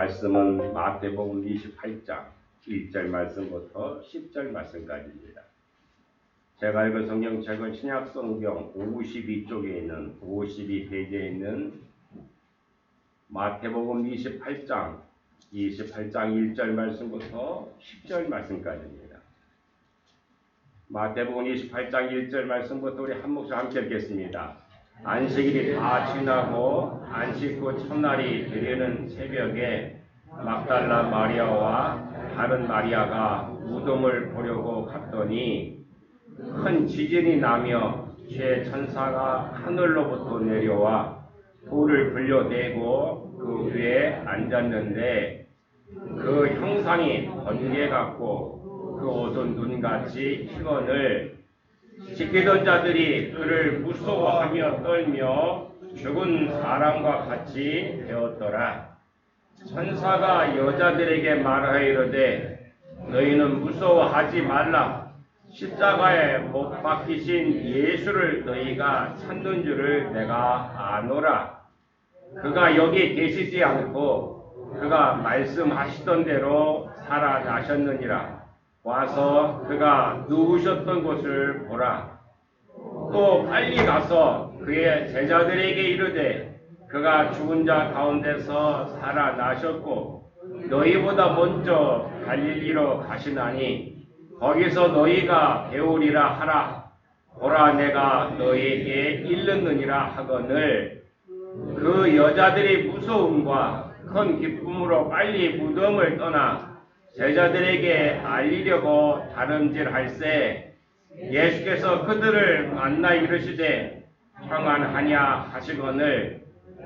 말씀은 마태복음 28장 1절 말씀부터 10절 말씀까지입니다. 제가 읽은 성경책은 신약성경 52쪽에 있는 52페이지에 있는 마태복음 28장 1절 말씀부터 10절 말씀까지입니다. 마태복음 28장 1절 말씀부터 우리 한 목소리 함께 읽겠습니다. 안식일이 다 지나고 안식 후 첫날이 되려는 새벽에 막달라 마리아와 다른 마리아가 무덤을 보려고 갔더니 큰 지진이 나며 제 천사가 하늘로부터 내려와 돌을 불려대고 그 위에 앉았는데 그 형상이 번개 같고 그 옷은 눈같이 희건을 지키던 자들이 그를 무서워하며 떨며 죽은 사람과 같이 되었더라. 천사가 여자들에게 말하이르되 너희는 무서워하지 말라. 십자가에 못 박히신 예수를 너희가 찾는 줄을 내가 아노라. 그가 여기 계시지 않고 그가 말씀하시던 대로 살아나셨느니라. 와서 그가 누우셨던 곳을 보라. 또 빨리 가서 그의 제자들에게 이르되 그가 죽은 자 가운데서 살아나셨고 너희보다 먼저 갈릴리로 가시나니 거기서 너희가 배우리라 하라. 보라 내가 너희에게 이르느니라 하거늘 그 여자들이 무서움과 큰 기쁨으로 빨리 무덤을 떠나 제자들에게 알리려고 다름질할세 예수께서 그들을 만나 이르시되 평안하냐 하시거늘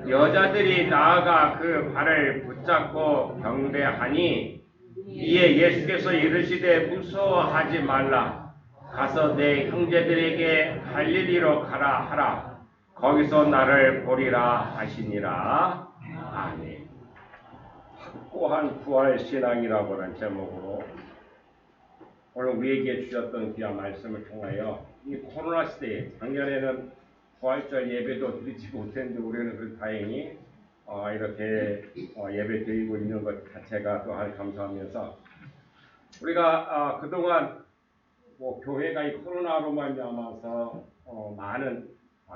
여자들이 나아가 그 발을 붙잡고 경배하니 이에 예수께서 이르시되 무서워하지 말라. 가서 내 형제들에게 갈릴리로 가라 하라. 거기서 나를 보리라 하시니라. 아멘. 확고한 부활신앙이라고 하는 제목으로 오늘 우리에게 주셨던 귀한 말씀을 통하여 이 코로나 시대에 작년에는 부활절 예배도 드리지 못했는데 우리는 다행히 이렇게 예배 드리고 있는 것 자체가 또한 감사하면서 우리가 그동안 교회가 이 코로나로 말미암아서 많은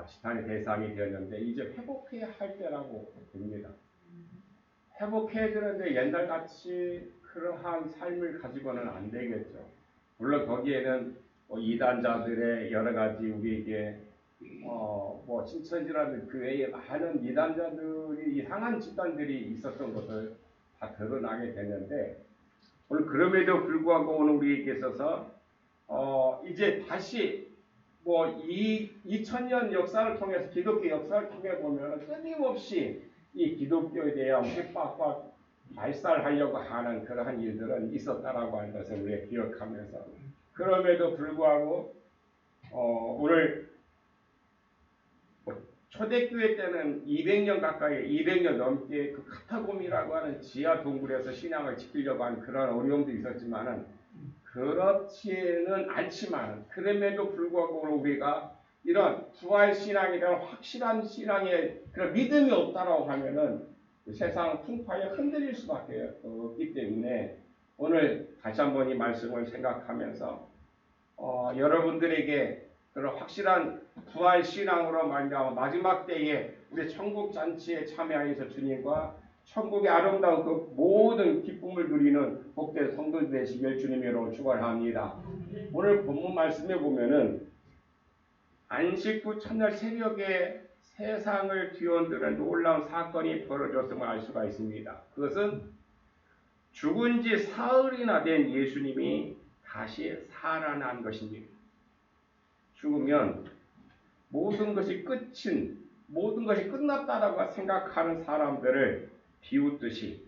지탄의 대상이 되었는데 이제 회복해야 할 때라고 봅니다. 회복해야 되는데 옛날같이 그러한 삶을 가지고는 안 되겠죠. 물론 거기에는 이단자들의 여러 가지 우리에게 신천지라는 그 외에 많은 이단자들이 이상한 집단들이 있었던 것을 다 드러나게 됐는데 오늘 그럼에도 불구하고 오늘 우리에게 있어서 이제 다시 2000년 역사를 통해서 기독교 역사를 통해 보면 끊임없이 이 기독교에 대한 핍박과 발살하려고 하는 그러한 일들은 있었다라고 하는 것을 우리가 기억하면서 그럼에도 불구하고 오늘 초대교회 때는 200년 넘게 그 카타콤이라고 하는 지하 동굴에서 신앙을 지키려고 하는 그런 어려움도 있었지만은 그렇지는 않지만 그럼에도 불구하고 오늘 우리가 이런 부활 신앙이라는 확실한 신앙에 그런 믿음이 없다라고 하면은 세상 풍파에 흔들릴 수밖에 없기 때문에 오늘 다시 한번 이 말씀을 생각하면서 여러분들에게 그런 확실한 부활 신앙으로 말미암아 마지막 때에 우리 천국 잔치에 참여하여서 주님과 천국의 아름다운 그 모든 기쁨을 누리는 복된 성도들 되시길 주님으로 축원합니다. 오늘 본문 말씀에 보면은 안식 후 첫날 새벽에 세상을 뒤흔드는 놀라운 사건이 벌어졌음을 알 수가 있습니다. 그것은 죽은 지 사흘이나 된 예수님이 다시 살아난 것입니다. 죽으면 모든 것이 끝났다라고 생각하는 사람들을 비웃듯이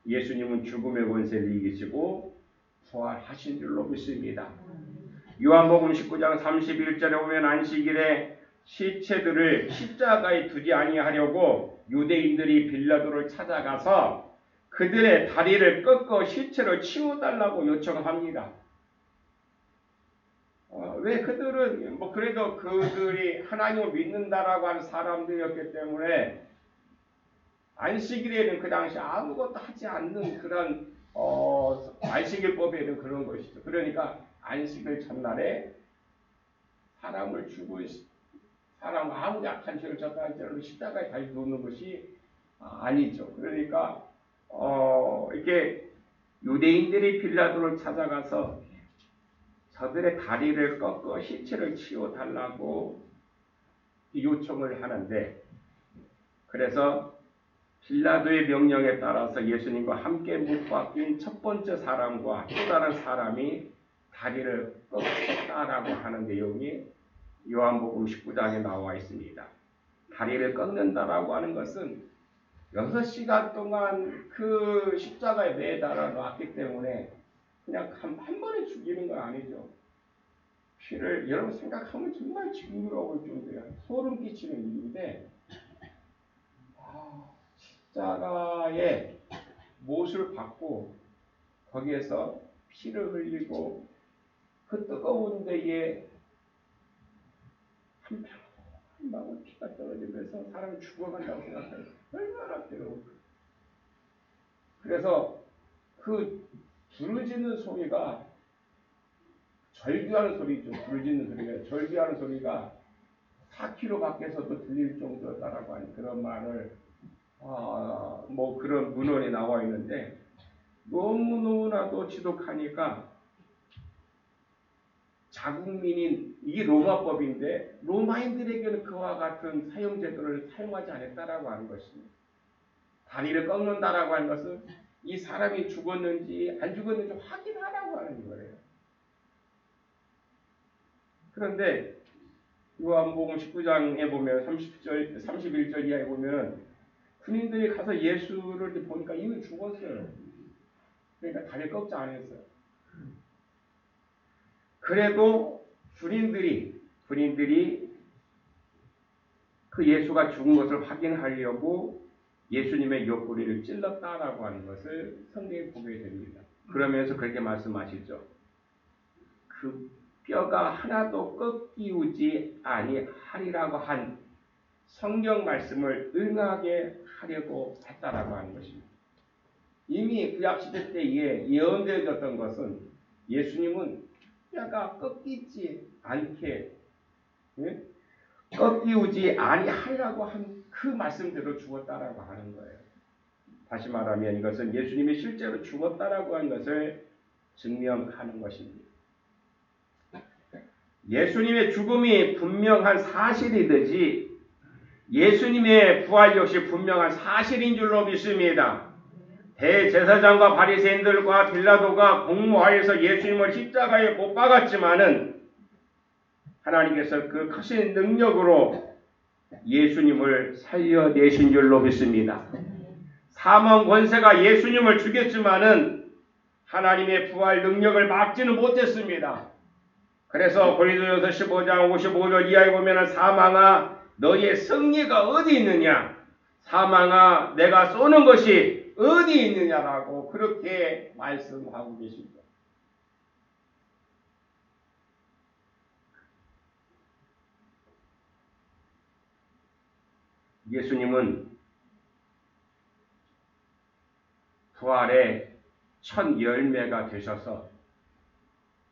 예수님은 죽음의 권세를 이기시고 부활하신 줄로 믿습니다. 요한복음 19장 31절에 보면 안식일에 시체들을 십자가에 두지 아니하려고 유대인들이 빌라도를 찾아가서 그들의 다리를 꺾어 시체를 치워달라고 요청합니다. 왜 그들은 그래도 그들이 하나님을 믿는다라고 하는 사람들이었기 때문에 안식일에는 그 당시 아무것도 하지 않는 그런 안식일법에는 그런 것이죠. 그러니까 안식일 전날에 사람을 죽고 사람 아무 약한 죄를 졌다는 죄로 십자가에 달리 놓는 것이 아니죠. 그러니까 이게 유대인들이 빌라도를 찾아가서 저들의 다리를 꺾어 시체를 치워달라고 요청을 하는데, 그래서 빌라도의 명령에 따라서 예수님과 함께 못 박힌 첫 번째 사람과 또 다른 사람이 다리를 꺾었다라고 하는 내용이 요한복음 19장에 나와 있습니다. 다리를 꺾는다라고 하는 것은 6시간 동안 그 십자가에 매달아 놨기 때문에 그냥 한 번에 죽이는 건 아니죠. 피를 여러분 생각하면 정말 징그러울 정도야. 소름 끼치는 일인데 십자가에 못을 받고 거기에서 피를 흘리고 그 뜨거운 데에 한 방울 피가 떨어지면서 사람이 죽어간다고 생각해요. 얼마나 괴로울까. 그래서 그 부르짖는 소리가 절규하는 소리죠. 부르짖는 소리가 절규하는 소리가 4km 밖에서도 들릴 정도였다라고 하는 그런 말을 뭐 그런 문헌이 나와 있는데 너무나도 지독하니까 자국민인 이게 로마법인데 로마인들에게는 그와 같은 사형제도를 사용하지 않았다라고 하는 것입니다. 다리를 꺾는다라고 하는 것은 이 사람이 죽었는지 안 죽었는지 확인하라고 하는 거예요. 그런데 요한복음 19장에 보면 31절 이하에 보면 군인들이 가서 예수를 보니까 이미 죽었어요. 그러니까 다리를 꺾지 않았어요. 그래도 군인들이 그 예수가 죽은 것을 확인하려고 예수님의 옆구리를 찔렀다라고 하는 것을 성경에 보게 됩니다. 그러면서 그렇게 말씀하시죠. 그 뼈가 하나도 꺾이우지 아니하리라고 한 성경 말씀을 응하게 하려고 했다라고 하는 것입니다. 이미 구약 시대 때에 예언되어졌던 것은 예수님은 뼈가 꺾이지 않게 꺾이우지 아니하리라고 한 그 말씀대로 죽었다라고 하는 거예요. 다시 말하면 이것은 예수님이 실제로 죽었다라고 한 것을 증명하는 것입니다. 예수님의 죽음이 분명한 사실이듯이 예수님의 부활 역시 분명한 사실인 줄로 믿습니다. 대제사장과 바리새인들과 빌라도가 공모하여서 예수님을 십자가에 못 박았지만은 하나님께서 그 크신 능력으로 예수님을 살려내신 줄로 믿습니다. 사망 권세가 예수님을 죽였지만은 하나님의 부활 능력을 막지는 못했습니다. 그래서 고린도전서 15장 55절 이하에 보면 사망아 너의 승리가 어디 있느냐, 사망아 내가 쏘는 것이 어디 있느냐라고 그렇게 말씀하고 계십니다. 예수님은 부활의 첫 열매가 되셔서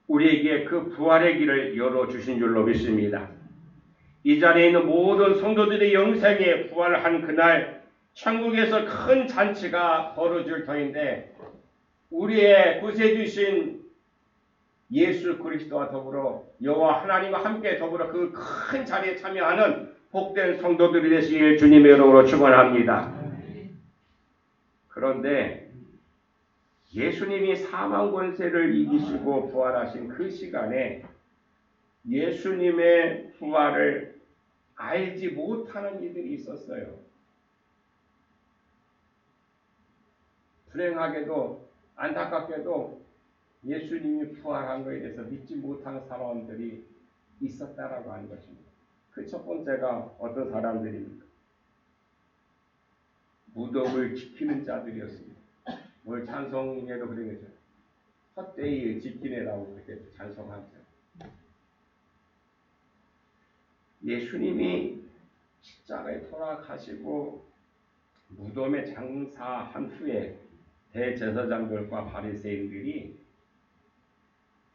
우리에게 그 부활의 길을 열어주신 줄로 믿습니다. 이 자리에 있는 모든 성도들의 영생에 부활한 그날 천국에서 큰 잔치가 벌어질 터인데 우리의 구세주신 예수 그리스도와 더불어 여호와 하나님과 함께 더불어 그 큰 자리에 참여하는 복된 성도들이 되시길 주님의 이름으로 축원합니다. 그런데 예수님이 사망 권세를 이기시고 부활하신 그 시간에 예수님의 부활을 알지 못하는 이들이 있었어요. 불행하게도 안타깝게도 예수님이 부활한 것에 대해서 믿지 못하는 사람들이 있었다라고 하는 것입니다. 그 첫 번째가 어떤 사람들입니까? 무덤을 지키는 자들이었습니다. 오늘 찬송에도 그런 거죠. 헛되이 지키네라고 그렇게 찬송하죠. 예수님이 십자가에 돌아가시고 무덤에 장사한 후에 대제사장들과 바리새인들이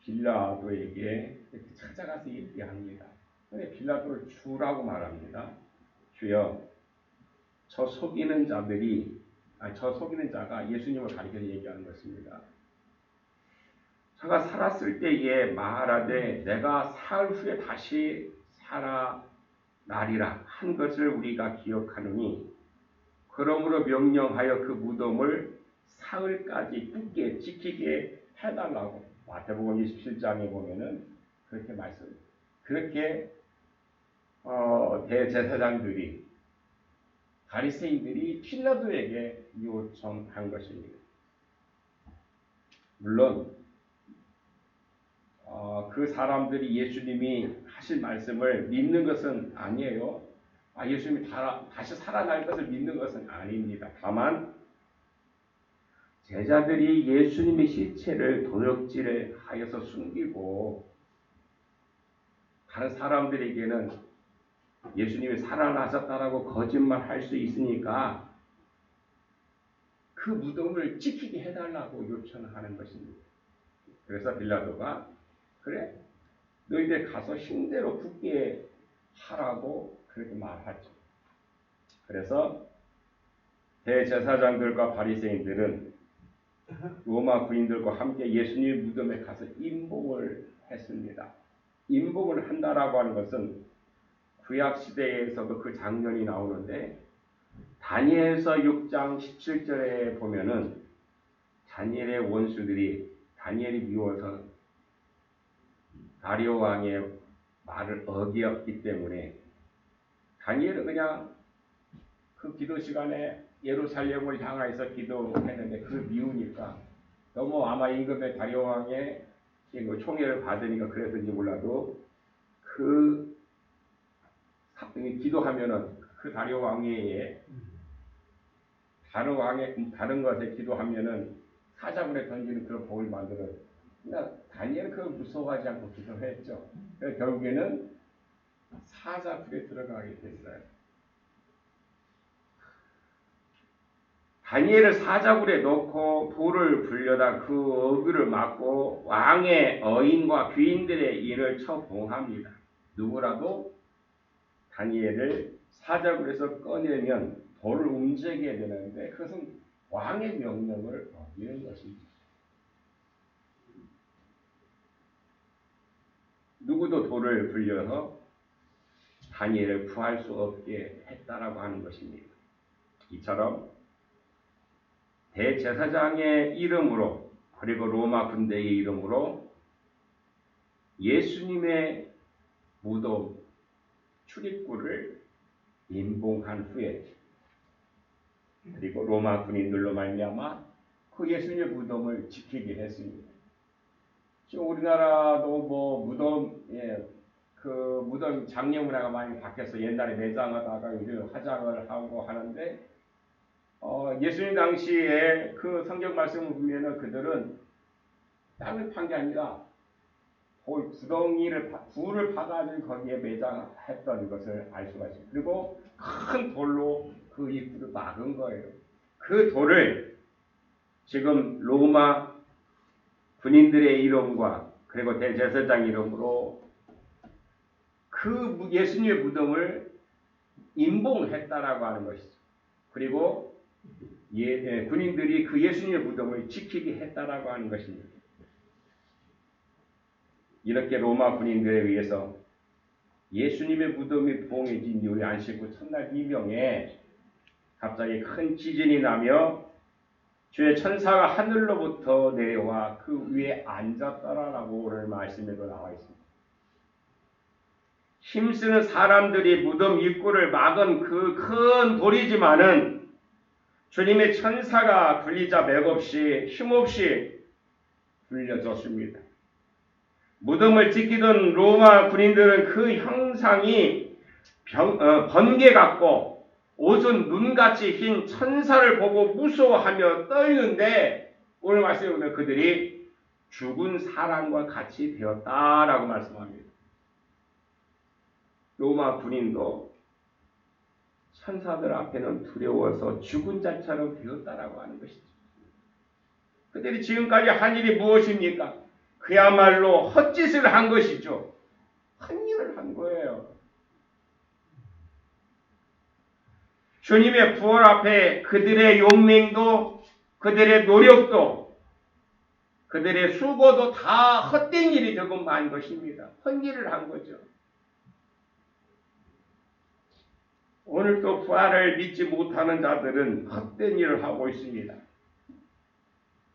빌라도에게 찾아가서 얘기합니다. 근데 빌라도를 주라고 말합니다. 주여, 저 속이는 자가 예수님을 가리켜서 얘기하는 것입니다. 저가 살았을 때에 말하되 내가 사흘 후에 다시 살아나리라 한 것을 우리가 기억하노니 그러므로 명령하여 그 무덤을 사흘까지 굳게 지키게 해달라고. 마태복음 27장에 보면은 그렇게 말씀합니다. 그렇게 대제사장들이 바리새인들이 빌라도에게 요청한 것입니다. 물론 그 사람들이 예수님이 하실 말씀을 믿는 것은 아니에요. 예수님이 다시 살아날 것을 믿는 것은 아닙니다. 다만 제자들이 예수님의 시체를 도적질을 하여서 숨기고 다른 사람들에게는 예수님이 살아나셨다라고 거짓말할 수 있으니까 그 무덤을 지키게 해달라고 요청하는 것입니다. 그래서 빌라도가 그래, 너희들 가서 흉대로 붙게 하라고 그렇게 말하죠. 그래서 대제사장들과 바리새인들은 로마 군인들과 함께 예수님 무덤에 가서 임봉을 했습니다. 임봉을 한다라고 하는 것은 구약 시대에서도 그 장면이 나오는데 다니엘서 6장 17절에 보면은 다니엘의 원수들이 다니엘이 미워서 다리오 왕의 말을 어기었기 때문에 다니엘은 그냥 그 기도 시간에 예루살렘을 향해서 기도했는데 그걸 미우니까 너무 아마 임금의 다리오 왕의 총애를 받으니까 그랬는지 몰라도 그 기도하면은 그 다리오 왕의 다른 것에 기도하면은 사자굴에 던지는 그런 복을 만들어. 그러니까 다니엘은 그걸 무서워하지 않고 기도했죠. 그래서 결국에는 사자굴에 들어가게 됐어요. 다니엘을 사자굴에 넣고 돌을 불려다 그 어귀를 막고 왕의 어인과 귀인들의 일을 처봉합니다. 누구라도 다니엘을 사자굴에서 꺼내면 돌을 움직이게 되는데 그것은 왕의 명령을 어기는 것입니다. 누구도 돌을 불려서 다니엘을 구할 수 없게 했다라고 하는 것입니다. 이처럼 대제사장의 이름으로 그리고 로마 군대의 이름으로 예수님의 무덤 출입구를 임봉한 후에 그리고 로마 군인들로 말미암아 그 예수님의 무덤을 지키게 했습니다. 지금 우리나라도 뭐 무덤 그 무덤 장려 문화가 많이 바뀌어서 옛날에 매장하다가 요즘 화장을 하고 하는데 예수님 당시에 그 성경 말씀을 보면은 그들은 땅을 판 게 아니라 불을 파가지고 거기에 매장했던 것을 알 수가 있습니다. 그리고 큰 돌로 그 입구를 막은 거예요. 그 돌을 지금 로마 군인들의 이름과 그리고 대제사장 이름으로 그 예수님의 무덤을 임봉했다라고 하는 것이죠. 그리고 군인들이 그 예수님의 무덤을 지키게 했다라고 하는 것입니다. 이렇게 로마 군인들에 의해서 예수님의 무덤이 부흥해진 이후에 안식구 첫날 이명에 갑자기 큰 지진이 나며 주의 천사가 하늘로부터 내려와 그 위에 앉았더라라고 오늘 말씀에도 나와 있습니다. 힘쓰는 사람들이 무덤 입구를 막은 그 큰 돌이지만은 주님의 천사가 굴리자 맥없이 힘없이 굴려졌습니다. 무덤을 지키던 로마 군인들은 그 형상이 번개 같고 옷은 눈같이 흰 천사를 보고 무서워하며 떨는데 오늘 말씀에 보면 그들이 죽은 사람과 같이 되었다라고 말씀합니다. 로마 군인도 천사들 앞에는 두려워서 죽은 자처럼 되었다라고 하는 것이죠. 그들이 지금까지 한 일이 무엇입니까? 그야말로 헛짓을 한 것이죠. 헛일을 한 거예요. 주님의 부활 앞에 그들의 용맹도, 그들의 노력도, 그들의 수고도 다 헛된 일이 되고 만 것입니다. 헛일을 한 거죠. 오늘도 부활을 믿지 못하는 자들은 헛된 일을 하고 있습니다.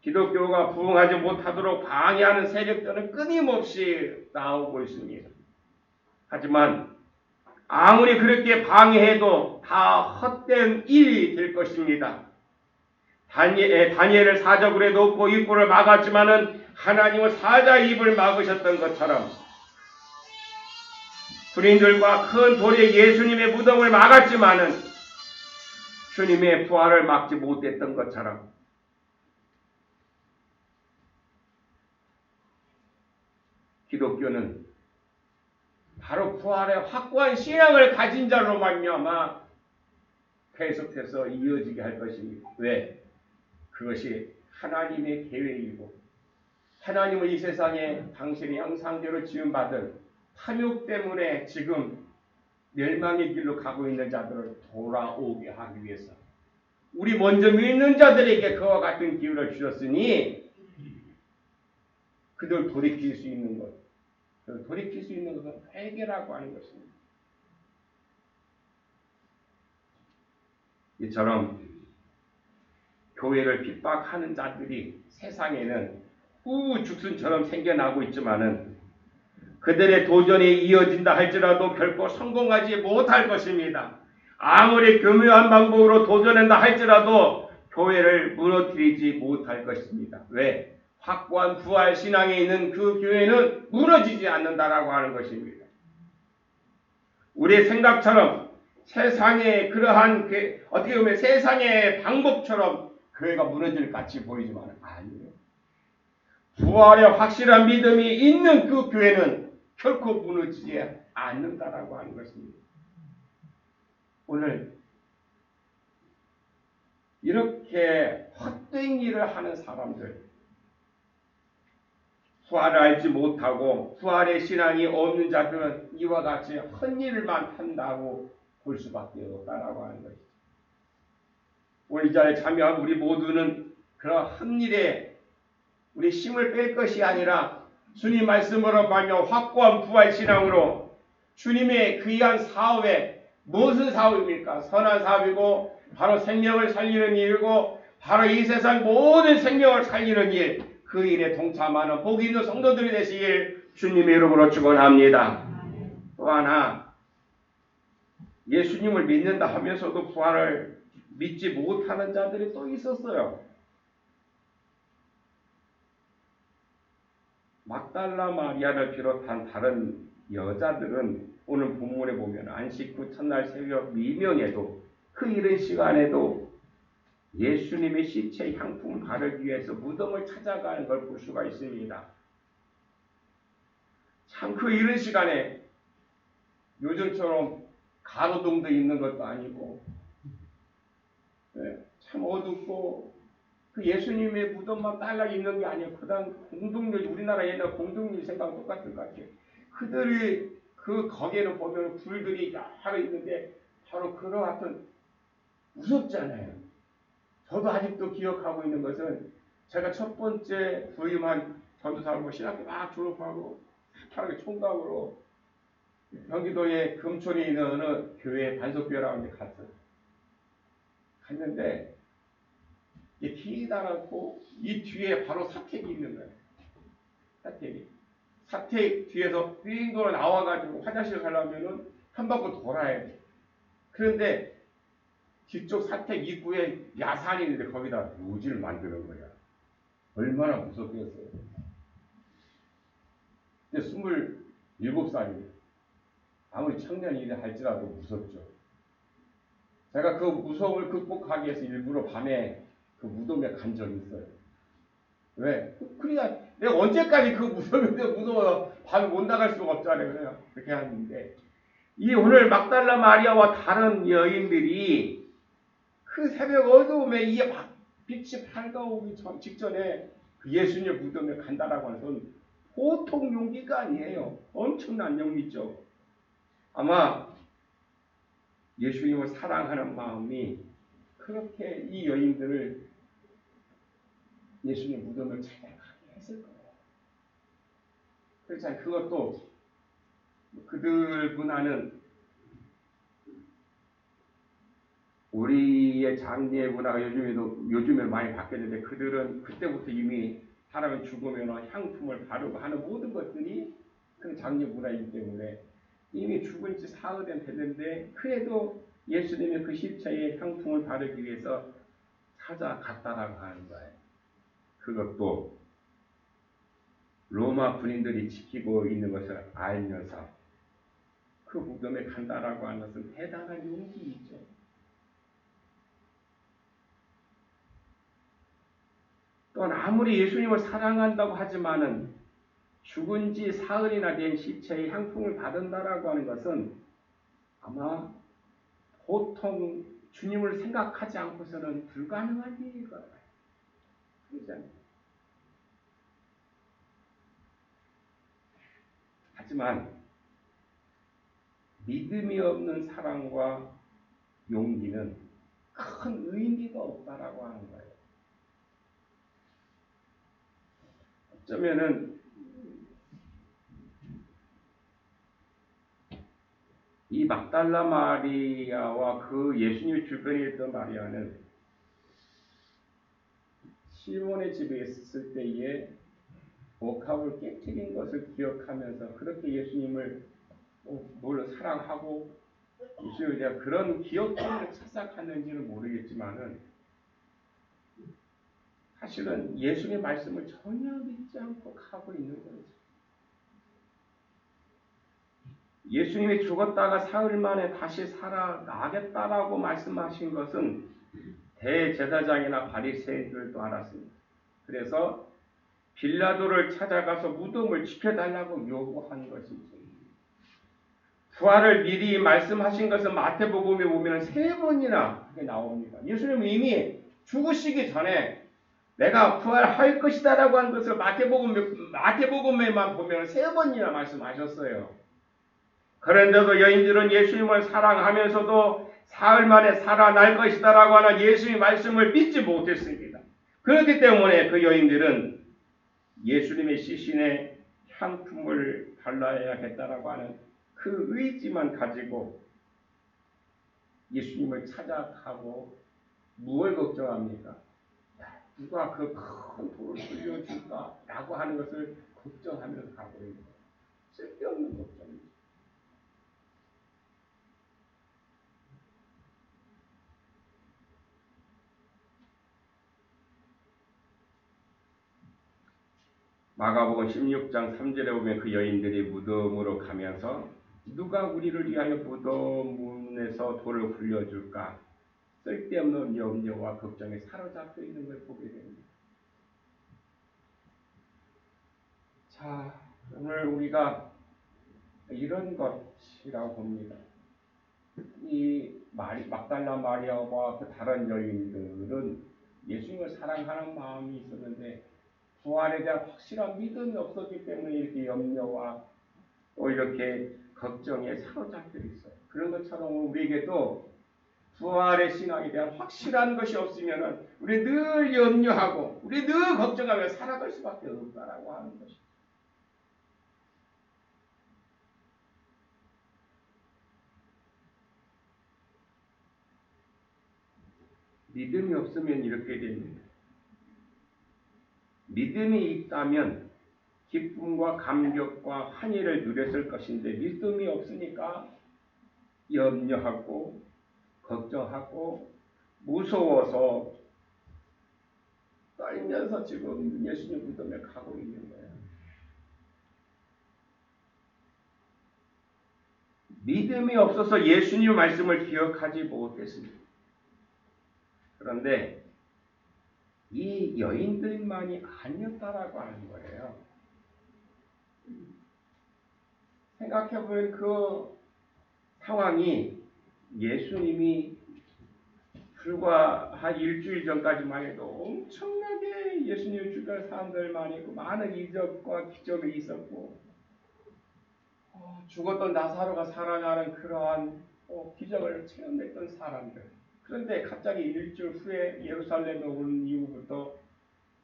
기독교가 부흥하지 못하도록 방해하는 세력들은 끊임없이 나오고 있습니다. 하지만 아무리 그렇게 방해해도 다 헛된 일이 될 것입니다. 다니엘을 사적으로 놓고 입구를 막았지만은 하나님은 사자의 입을 막으셨던 것처럼 군인들과 큰 돌에 예수님의 무덤을 막았지만은 주님의 부활을 막지 못했던 것처럼 기독교는 바로 부활의 확고한 신앙을 가진 자로 말미암아 계속해서 이어지게 할 것입니다. 왜? 그것이 하나님의 계획이고 하나님은 이 세상에 당신의 형상대로 지음받은 탐욕 때문에 지금 멸망의 길로 가고 있는 자들을 돌아오게 하기 위해서 우리 먼저 믿는 자들에게 그와 같은 기회를 주셨으니 그들 돌이킬 수 있는 것, 돌이킬 수 있는 것은 회개라고 하는 것입니다. 이처럼 교회를 핍박하는 자들이 세상에는 우후죽순처럼 생겨나고 있지만은 그들의 도전이 이어진다 할지라도 결코 성공하지 못할 것입니다. 아무리 교묘한 방법으로 도전한다 할지라도 교회를 무너뜨리지 못할 것입니다. 왜? 확고한 부활 신앙에 있는 그 교회는 무너지지 않는다라고 하는 것입니다. 우리의 생각처럼 세상의 그러한 어떻게 보면 세상의 방법처럼 교회가 무너질 것 같이 보이지만 아니에요. 부활의 확실한 믿음이 있는 그 교회는 결코 무너지지 않는다라고 하는 것입니다. 오늘 이렇게 헛된 일을 하는 사람들, 부활을 알지 못하고 부활의 신앙이 없는 자들은 이와 같이 헛일만 한다고 볼 수밖에 없다라고 하는 것이죠. 오늘 이 자리에 참여한 우리 모두는 그런 헛일에 우리 힘을 뺄 것이 아니라 주님 말씀으로 말며 확고한 부활 신앙으로 주님의 귀한 사업에 무슨 사업입니까? 선한 사업이고 바로 생명을 살리는 일이고 바로 이 세상 모든 생명을 살리는 일, 그 일에 동참하는 복 있는 성도들이 되시길 주님의 이름으로 축원합니다. 또 하나 예수님을 믿는다 하면서도 부활을 믿지 못하는 자들이 또 있었어요. 막달라 마리아를 비롯한 다른 여자들은 오늘 본문에 보면 안식 후 첫날 새벽 미명에도 그 이른 시간에도 예수님의 시체 향품을 바르기 위해서 무덤을 찾아가는 걸 볼 수가 있습니다. 참 그 이른 시간에 요즘처럼 가로등도 있는 것도 아니고 참 어둡고 그 예수님의 무덤만 딸라 있는 게 아니에요. 그다음 공동묘지, 우리나라 옛날 공동묘지 생각하고 똑같을 것 같아요. 그들이 거기에는 보면 불들이 여러 있는데 바로 그와 같은 무섭잖아요. 저도 아직도 기억하고 있는 것은 제가 첫 번째 부임한 전도사로 신학교 막 졸업하고 바로 총각으로 경기도의 금촌에 있는 어느 교회 단속교회라는 데 갔어요. 갔는데 기다랗고 이 뒤에 바로 사택이 있는 거예요. 사택 뒤에서 빙 돌아 나와가지고 화장실 가려면은 한 바퀴 돌아야 돼. 그런데 뒤쪽 사택 입구에 야산이 있는데 거기다 묘지를 만드는 거야. 얼마나 무섭겠어요. 근데 27살이에요. 아무리 청년이라 할지라도 무섭죠. 제가 그 무서움을 극복하기 위해서 일부러 밤에 그 무덤에 간 적이 있어요. 왜? 그러니까 내가 언제까지 그 무서워요. 밤에 못 나갈 수가 없잖아요. 그래요. 그렇게 하는데 이 오늘 막달라 마리아와 다른 여인들이 그 새벽 어두움에 이 빛이 밝아오기 직전에 그 예수님의 무덤에 간다라고 하는 건 보통 용기가 아니에요. 엄청난 용기죠. 아마 예수님을 사랑하는 마음이 그렇게 이 여인들을 예수님 무덤을 찾아가게 했을 거예요. 그렇잖아요. 그것도 그들 문화는 우리의 장례 문화가 요즘에 많이 바뀌었는데 그들은 그때부터 이미 사람이 죽으면 향품을 바르고 하는 모든 것들이 그런 장례 문화이기 때문에 이미 죽은 지 사흘은 됐는데 그래도 예수님의 그 십자에 향품을 바르기 위해서 찾아갔다라고 하는 거예요. 그것도 로마 군인들이 지키고 있는 것을 알면서 그 무덤에 간다라고 하는 것은 대단한 용기이죠. 또한 아무리 예수님을 사랑한다고 하지만은 죽은 지 사흘이나 된 시체의 향품을 받는다라고 하는 것은 아마 보통 주님을 생각하지 않고서는 불가능한 일일 거예요. 하지만 믿음이 없는 사랑과 용기는 큰 의미가 없다라고 하는 거예요. 어쩌면은 이 막달라 마리아와 그 예수님 주변에 있던 마리아는 시몬의 집에 있을 때에 복합을 깨뜨린 것을 기억하면서 그렇게 예수님을 뭘 사랑하고 예수님에 대한 그런 기억 때문에 착각하는지는 모르겠지만은 사실은 예수님의 말씀을 전혀 믿지 않고 가고 있는 거죠. 예수님이 죽었다가 사흘 만에 다시 살아나겠다라고 말씀하신 것은 대제사장이나 바리새인들도 알았습니다. 그래서 빌라도를 찾아가서 무덤을 지켜달라고 요구한 것이죠. 부활을 미리 말씀하신 것은 마태복음에 보면 3번이나 나옵니다. 예수님은 이미 죽으시기 전에 내가 부활할 것이다라고 한 것을 마태복음에만 보면 3번이나 말씀하셨어요. 그런데도 여인들은 예수님을 사랑하면서도 사흘 만에 살아날 것이다라고 하는 예수님의 말씀을 믿지 못했습니다. 그렇기 때문에 그 여인들은 예수님의 시신에 향품을 발라야겠다라고 하는 그 의지만 가지고 예수님을 찾아가고 무엇을 걱정합니까? 누가 그 큰 돌을 돌려줄까? 라고 하는 것을 걱정하면서 가고 있는 거예요. 쓸데없는 걱정입니다. 마가복음 16장 3절에 보면 그 여인들이 무덤으로 가면서 누가 우리를 위하여 무덤 문에서 돌을 굴려줄까? 쓸데없는 염려와 걱정에 사로잡혀 있는 걸 보게 됩니다. 자, 오늘 우리가 이런 것이라고 봅니다. 이 막달라 마리아와 그 다른 여인들은 예수님을 사랑하는 마음이 있었는데 부활에 대한 확실한 믿음이 없었기 때문에 이렇게 염려와 또 이렇게 걱정에 사로잡혀 있어요. 그런 것처럼 우리에게도 부활의 신앙에 대한 확실한 것이 없으면 우리 늘 염려하고 우리 늘 걱정하며 살아갈 수밖에 없다라고 하는 것입니다. 믿음이 없으면 이렇게 됩니다. 믿음이 있다면 기쁨과 감격과 환희를 누렸을 것인데 믿음이 없으니까 염려하고 걱정하고 무서워서 떨면서 지금 예수님 무덤에 가고 있는 거예요. 믿음이 없어서 예수님 말씀을 기억하지 못했습니다. 그런데 이 여인들만이 아니었다라고 하는 거예요. 생각해보면 그 상황이 예수님이 불과 한 일주일 전까지만 해도 엄청나게 예수님을 주변 사람들 많이 있고 많은 이적과 기적이 있었고 죽었던 나사로가 살아나는 그러한 기적을 체험했던 사람들. 그런데 갑자기 일주일 후에 예루살렘에 온 이후부터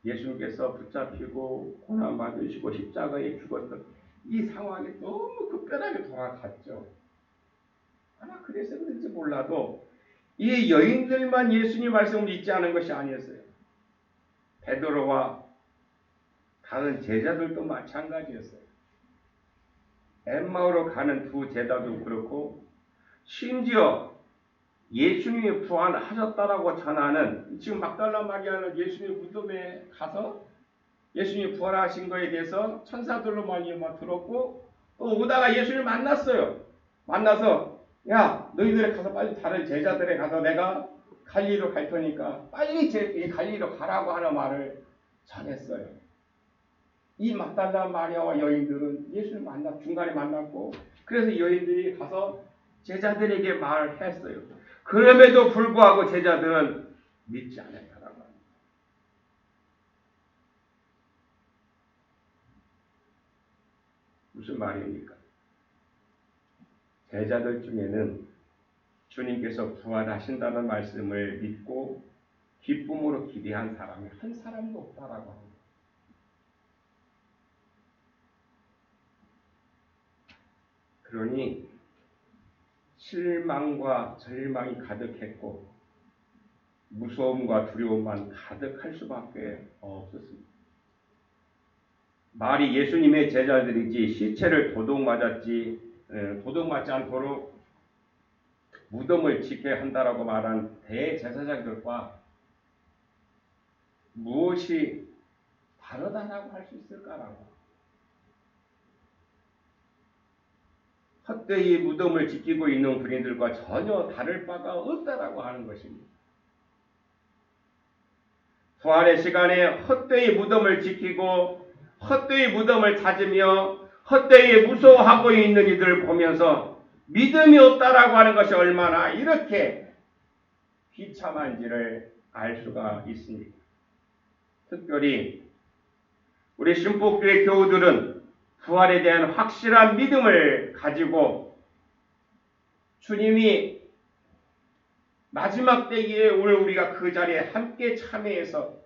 예수님께서 붙잡히고 고난받으시고 십자가에 죽었던 이 상황이 너무 급변하게 돌아갔죠. 아마 그래서 그런지 몰라도 이 여인들만 예수님 말씀을 믿지 않은 것이 아니었어요. 베드로와 다른 제자들도 마찬가지였어요. 엠마오로 가는 두 제자도 그렇고 심지어 예수님이 부활하셨다라고 전하는 지금 막달라 마리아는 예수님 무덤에 가서 예수님이 부활하신 것에 대해서 천사들로 많이 들었고 또 오다가 예수님을 만났어요. 만나서 야 너희들이 가서 빨리 다른 제자들에 가서 내가 갈리로 갈 테니까 빨리 갈리로 가라고 하는 말을 전했어요. 이 막달라 마리아와 여인들은 예수를 중간에 만났고 그래서 여인들이 가서 제자들에게 말을 했어요. 그럼에도 불구하고 제자들은 믿지 않았다라고 합니다. 무슨 말입니까? 제자들 중에는 주님께서 부활하신다는 말씀을 믿고 기쁨으로 기대한 사람이 한 사람도 없다라고 합니다. 그러니 실망과 절망이 가득했고 무서움과 두려움만 가득할 수밖에 없었습니다. 말이 예수님의 제자들이지 시체를 도둑맞지 않도록 무덤을 지켜야 한다라고 말한 대제사장들과 무엇이 다르다라고 할 수 있을까라고. 헛되이 무덤을 지키고 있는 군인들과 전혀 다를 바가 없다라고 하는 것입니다. 부활의 시간에 헛되이 무덤을 지키고 헛되이 무덤을 찾으며 헛되이 무서워하고 있는 이들을 보면서 믿음이 없다라고 하는 것이 얼마나 이렇게 비참한지를 알 수가 있습니다. 특별히 우리 신복교회 교우들은 부활에 대한 확실한 믿음을 가지고 주님이 마지막 때에 오늘 우리가 그 자리에 함께 참여해서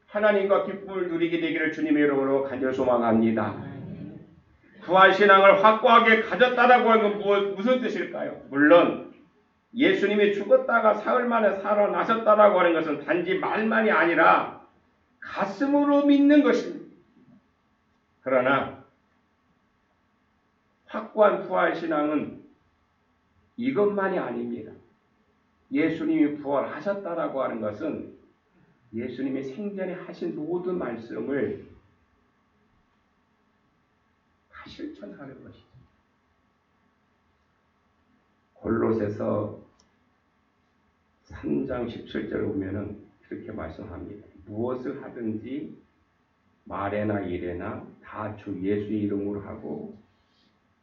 하나님과 기쁨을 누리게 되기를 주님의 이름으로 간절히 소망합니다. 부활신앙을 확고하게 가졌다라고 하는 건 무슨 뜻일까요? 물론 예수님이 죽었다가 사흘 만에 살아나셨다라고 하는 것은 단지 말만이 아니라 가슴으로 믿는 것입니다. 그러나 확고한 부활신앙은 이것만이 아닙니다. 예수님이 부활하셨다라고 하는 것은 예수님이 생전에 하신 모든 말씀을 다 실천하는 것이죠. 골로새서 3장 17절을 보면은 이렇게 말씀합니다. 무엇을 하든지 말에나 일에나 다 주 예수의 이름으로 하고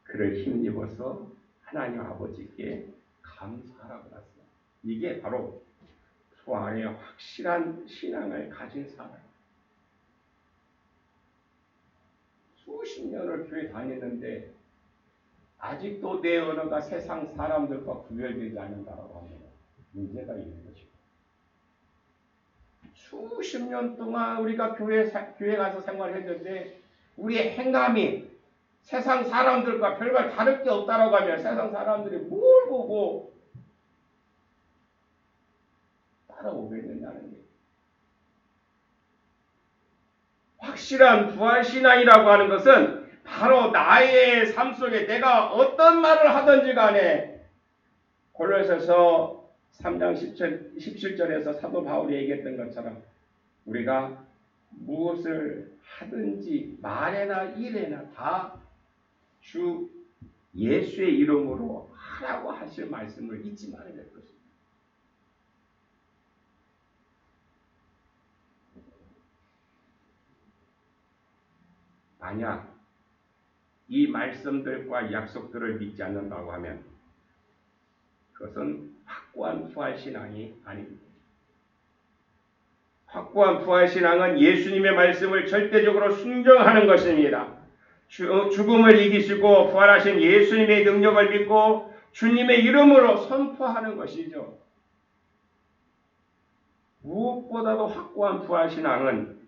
그를 힘입어서 하나님 아버지께 감사하라고 했어요. 이게 바로 부활의 확실한 신앙을 가진 사람. 수십 년을 교회 다니는데 아직도 내 언어가 세상 사람들과 구별되지 않는다라고 합니다. 문제가 있는 것이고. 수십 년 동안 우리가 교회 가서 생활했는데 우리의 행함이 세상 사람들과 별반 다를 게 없다라고 하면 세상 사람들이 뭘 보고 따라오겠느냐는 게. 확실한 부활신앙이라고 하는 것은 바로 나의 삶 속에 내가 어떤 말을 하든지 간에 골로새서 3장 17절에서 사도 바울이 얘기했던 것처럼 우리가 무엇을 하든지 말에나 일에나 다 주 예수의 이름으로 하라고 하실 말씀을 잊지 말아야 될 것입니다. 만약 이 말씀들과 약속들을 믿지 않는다고 하면 그것은 확고한 부활신앙이 아닙니다. 확고한 부활신앙은 예수님의 말씀을 절대적으로 순종하는 것입니다. 죽음을 이기시고 부활하신 예수님의 능력을 믿고 주님의 이름으로 선포하는 것이죠. 무엇보다도 확고한 부활신앙은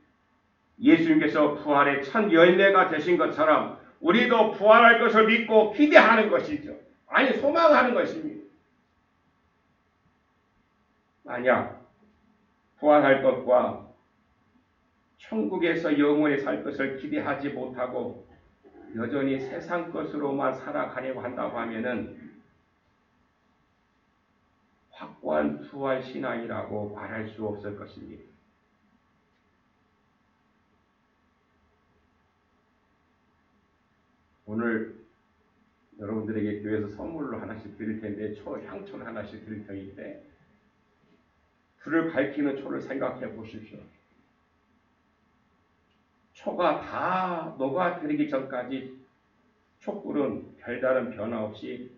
예수님께서 부활의 첫 열매가 되신 것처럼 우리도 부활할 것을 믿고 기대하는 것이죠. 아니, 소망하는 것입니다. 만약 부활할 것과 천국에서 영원히 살 것을 기대하지 못하고 여전히 세상 것으로만 살아가려고 한다고 하면은 확고한 부활 신앙이라고 말할 수 없을 것입니다. 오늘 여러분들에게 교회에서 선물로 하나씩 드릴 텐데 향초를 하나씩 드릴 터인데 불을 밝히는 초를 생각해 보십시오. 초가 다 녹아들기 전까지 촛불은 별다른 변화 없이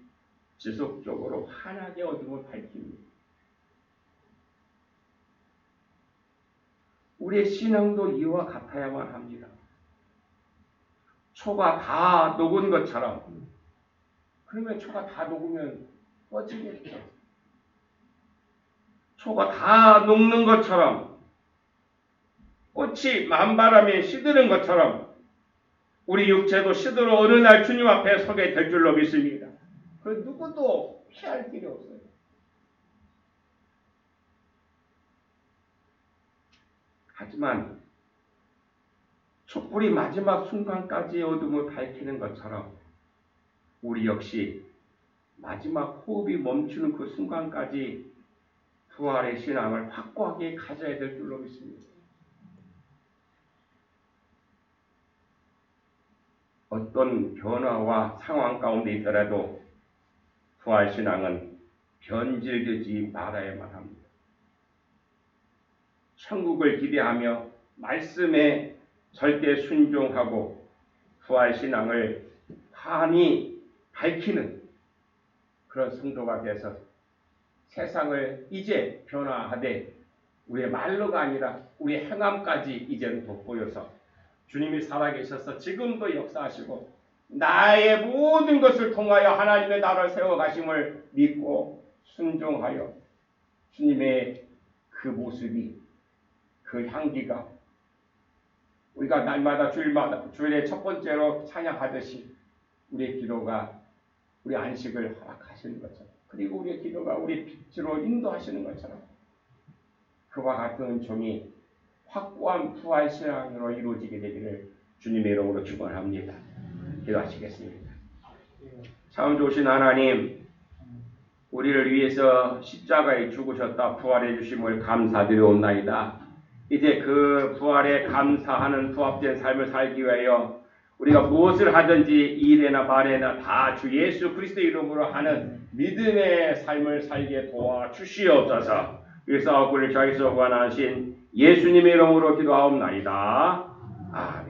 지속적으로 환하게 어둠을 밝힙니다. 우리의 신앙도 이와 같아야만 합니다. 초가 다 녹은 것처럼. 그러면 초가 다 녹으면 꺼지겠죠. 초가 다 녹는 것처럼, 꽃이 만바람에 시드는 것처럼 우리 육체도 시들어 어느 날 주님 앞에 서게 될 줄로 믿습니다. 그 누구도 피할 길이 없어요. 하지만 촛불이 마지막 순간까지 어둠을 밝히는 것처럼 우리 역시 마지막 호흡이 멈추는 그 순간까지 부활의 신앙을 확고하게 가져야 될 줄로 믿습니다. 어떤 변화와 상황 가운데 있더라도 부활 신앙은 변질되지 말아야만 합니다. 천국을 기대하며 말씀에 절대 순종하고 부활 신앙을 환히 밝히는 그런 성도가 돼서 세상을 이제 변화하되 우리의 말로가 아니라 우리의 행함까지 이제는 돋보여서 주님이 살아계셔서 지금도 역사하시고 나의 모든 것을 통하여 하나님의 나라를 세워가심을 믿고 순종하여 주님의 그 모습이, 그 향기가 우리가 날마다 주일에 첫 번째로 찬양하듯이 우리의 기도가 우리 안식을 허락하시는 것처럼, 그리고 우리의 기도가 우리 빛으로 인도하시는 것처럼 그와 같은 종이 확고한 부활 신앙으로 이루어지게 되기를 주님의 이름으로 축원합니다. 기도하시겠습니다. 참 좋으신 하나님, 우리를 위해서 십자가에 죽으셨다 부활해 주심을 감사드리옵나이다. 이제 그 부활에 감사하는 부합된 삶을 살기 위하여 우리가 무엇을 하든지 일에나 말에나 다 주 예수 그리스도 이름으로 하는 믿음의 삶을 살게 도와주시옵소서. 그래서 우리를 자기서 구원하신 예수님의 이름으로 기도하옵나이다. 아멘.